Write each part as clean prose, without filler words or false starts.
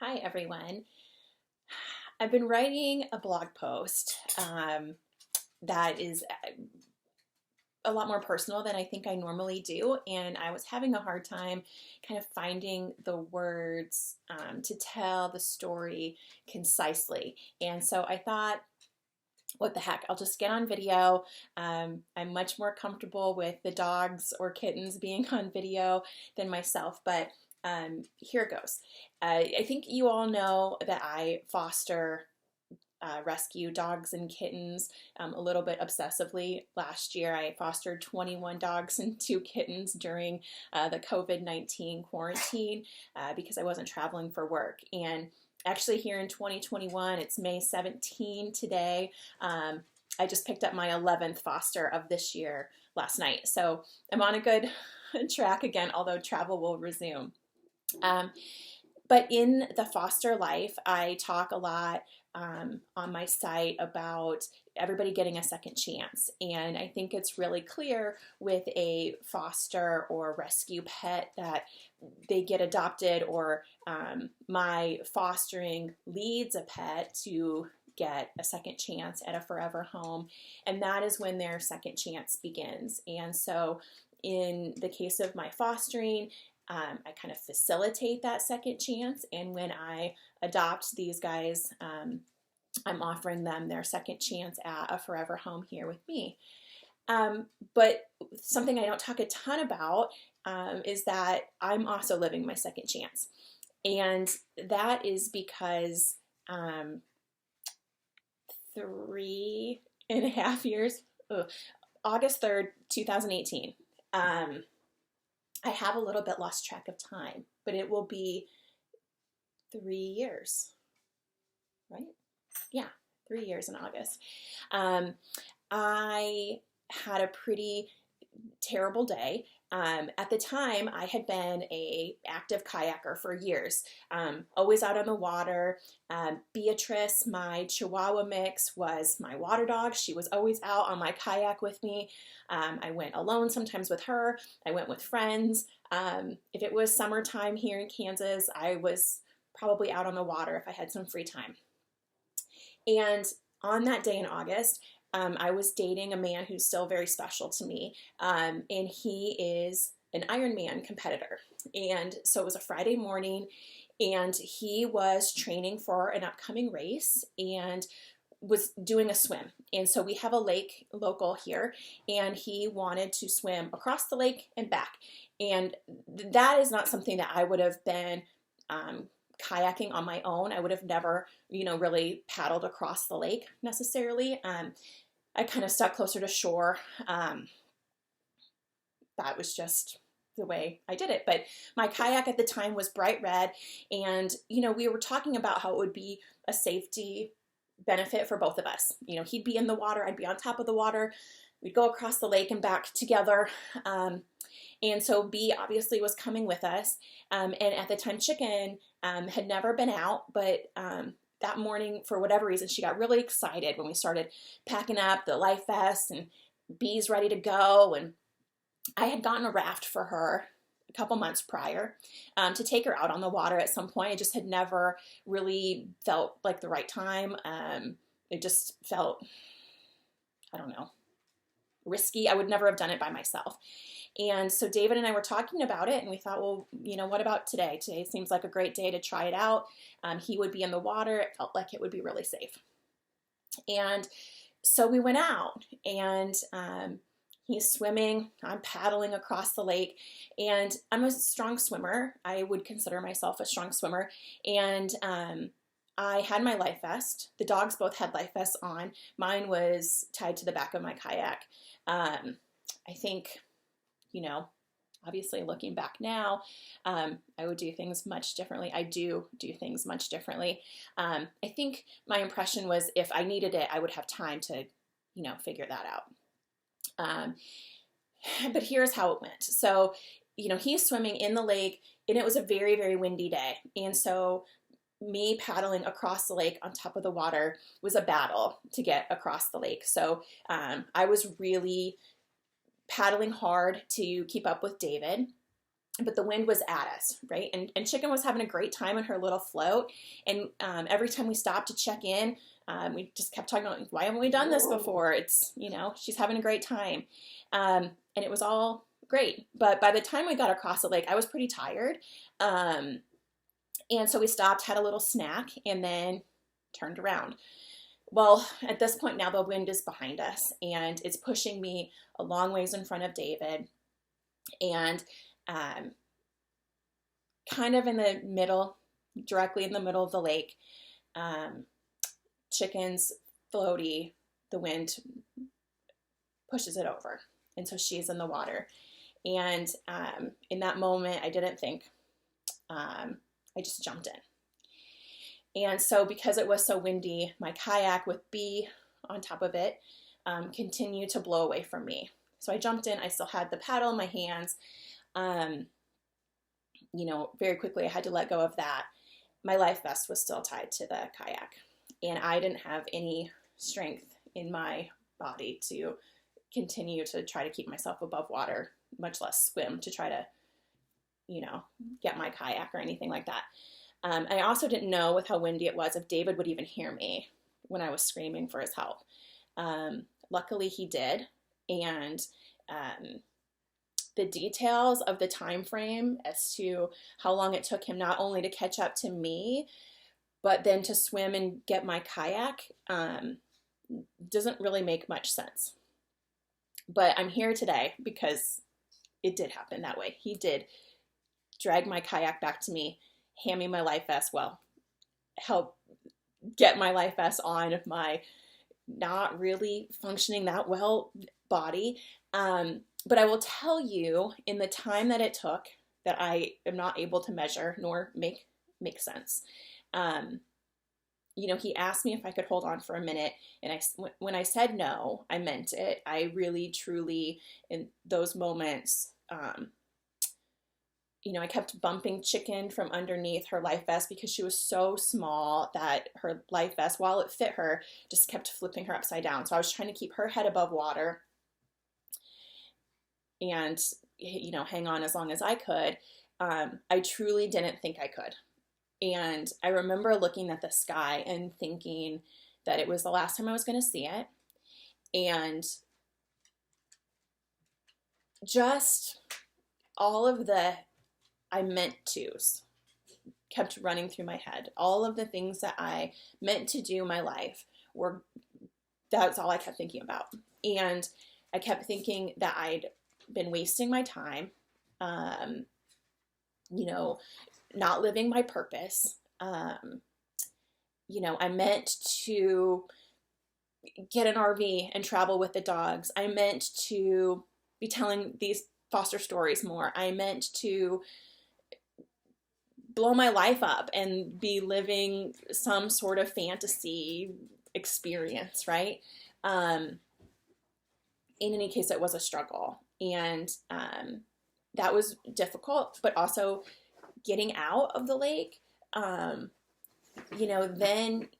Hi, everyone. I've been writing a blog post that is a lot more personal than I think I normally do, and I was having a hard time kind of finding the words to tell the story concisely. And so I thought, what the heck, I'll just get on video. I'm much more comfortable with the dogs or kittens being on video than myself, but here it goes. I think you all know that I foster rescue dogs and kittens a little bit obsessively. Last year, I fostered 21 dogs and 2 kittens during the COVID-19 quarantine because I wasn't traveling for work. And actually, here in 2021, it's May 17 today. I just picked up my 11th foster of this year last night. So I'm on a good track again, although travel will resume. But in the foster life, I talk a lot on my site about everybody getting a second chance. And I think it's really clear with a foster or rescue pet that they get adopted, or my fostering leads a pet to get a second chance at a forever home. And that is when their second chance begins. And so in the case of my fostering, I kind of facilitate that second chance, and when I adopt these guys, I'm offering them their second chance at a forever home here with me. But something I don't talk a ton about is that I'm also living my second chance, and that is because 3.5 years, August 3rd, 2018. I have a little bit lost track of time, but it will be 3 years, right? Yeah, 3 years in August. I had a pretty terrible day. At the time, I had been an active kayaker for years, always out on the water. Beatrice, my Chihuahua mix, was my water dog. She was always out on my kayak with me. I went alone sometimes with her. I went with friends. If it was summertime here in Kansas, I was probably out on the water if I had some free time. And on that day in August, I was dating a man who's still very special to me, and he is an Ironman competitor. And so it was a Friday morning, and he was training for an upcoming race and was doing a swim. And so we have a lake local here, and he wanted to swim across the lake and back. And that is not something that I would have been kayaking on my own. I would have never, really paddled across the lake necessarily. I kind of stuck closer to shore. That was just the way I did it. But my kayak at the time was bright red, and we were talking about how it would be a safety benefit for both of us. He'd be in the water, I'd be on top of the water. We'd go across the lake and back together. And so B obviously was coming with us. And at the time, Chicken had never been out, but that morning, for whatever reason, she got really excited when we started packing up the life vest, and B's ready to go. And I had gotten a raft for her a couple months prior to take her out on the water at some point. It just had never really felt like the right time. It just felt, I don't know, risky. I would never have done it by myself. And so David and I were talking about it, and we thought, well, what about today? Today seems like a great day to try it out. He would be in the water. It felt like it would be really safe. And so we went out, and he's swimming. I'm paddling across the lake, and I'm a strong swimmer. I would consider myself a strong swimmer. And I had my life vest. The dogs both had life vests on. Mine was tied to the back of my kayak. I think, obviously looking back now, I would do things much differently. I do things much differently. I think my impression was if I needed it, I would have time to, figure that out. But here's how it went. So, he's swimming in the lake, and it was a very, very windy day. And so me paddling across the lake on top of the water was a battle to get across the lake. So I was really paddling hard to keep up with David. but the wind was at us, right? And Chicken was having a great time on her little float. And every time we stopped to check in, we just kept talking about, why haven't we done this before? It's, she's having a great time. And it was all great. But by the time we got across the lake, I was pretty tired. And so we stopped, had a little snack, and then turned around. Well, at this point now, the wind is behind us, and it's pushing me a long ways in front of David. And kind of in the middle, directly in the middle of the lake, Chicken's floaty, the wind pushes it over. And so she's in the water. And in that moment, I didn't think. I just jumped in. And so because it was so windy, my kayak with B on top of it continued to blow away from me. So I jumped in. I still had the paddle in my hands. Very quickly I had to let go of that. My life vest was still tied to the kayak, and I didn't have any strength in my body to continue to try to keep myself above water, much less swim to try to, get my kayak or anything like that. I also didn't know, with how windy it was, if David would even hear me when I was screaming for his help. Luckily he did. And the details of the time frame as to how long it took him not only to catch up to me, but then to swim and get my kayak doesn't really make much sense. But I'm here today because it did happen that way. He did drag my kayak back to me, hand me my life vest, help get my life vest on my not really functioning that well body. But I will tell you, in the time that it took, that I am not able to measure nor make sense. He asked me if I could hold on for a minute, and when I said no, I meant it. I really, truly, in those moments, I kept bumping Chicken from underneath her life vest because she was so small that her life vest, while it fit her, just kept flipping her upside down. So I was trying to keep her head above water and, hang on as long as I could. I truly didn't think I could. And I remember looking at the sky and thinking that it was the last time I was going to see it. And just all of the I meant to's kept running through my head. All of the things that I meant to do in my life that's all I kept thinking about. And I kept thinking that I'd been wasting my time, not living my purpose. I meant to get an RV and travel with the dogs. I meant to be telling these foster stories more. I meant to blow my life up and be living some sort of fantasy experience, right? In any case, it was a struggle. And that was difficult, but also getting out of the lake, then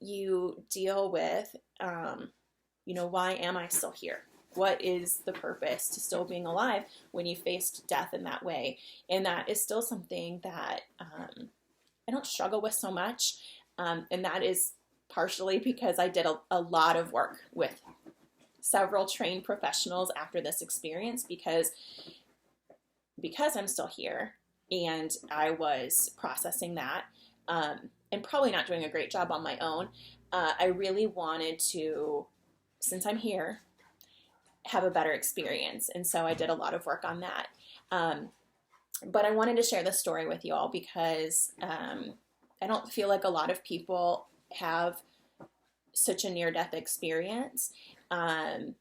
you deal with, why am I still here? What is the purpose to still being alive when you faced death in that way? And that is still something that I don't struggle with so much. And that is partially because I did a lot of work with several trained professionals after this experience because I'm still here and I was processing that and probably not doing a great job on my own. I really wanted to, since I'm here, have a better experience. And so I did a lot of work on that. But I wanted to share this story with you all because I don't feel like a lot of people have such a near-death experience. And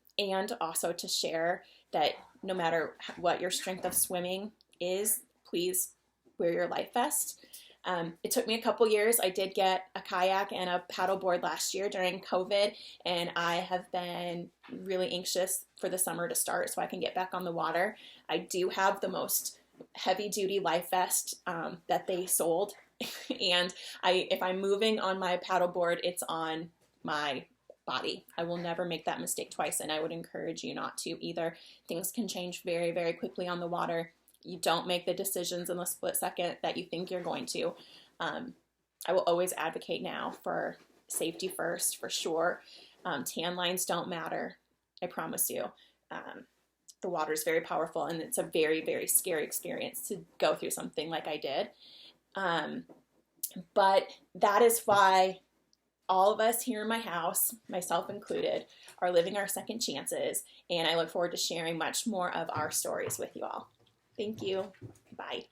also to share that no matter what your strength of swimming is, please wear your life vest. It took me a couple years. I did get a kayak and a paddleboard last year during COVID, and I have been really anxious for the summer to start so I can get back on the water. I do have the most heavy-duty life vest that they sold, and if I'm moving on my paddleboard, it's on my body. I will never make that mistake twice, and I would encourage you not to either. Things can change very, very quickly on the water. You don't make the decisions in the split second that you think you're going to. I will always advocate now for safety first, for sure. Tan lines don't matter, I promise you. The water is very powerful, and it's a very, very scary experience to go through something like I did. But that is why all of us here in my house, myself included, are living our second chances, and I look forward to sharing much more of our stories with you all. Thank you. Bye.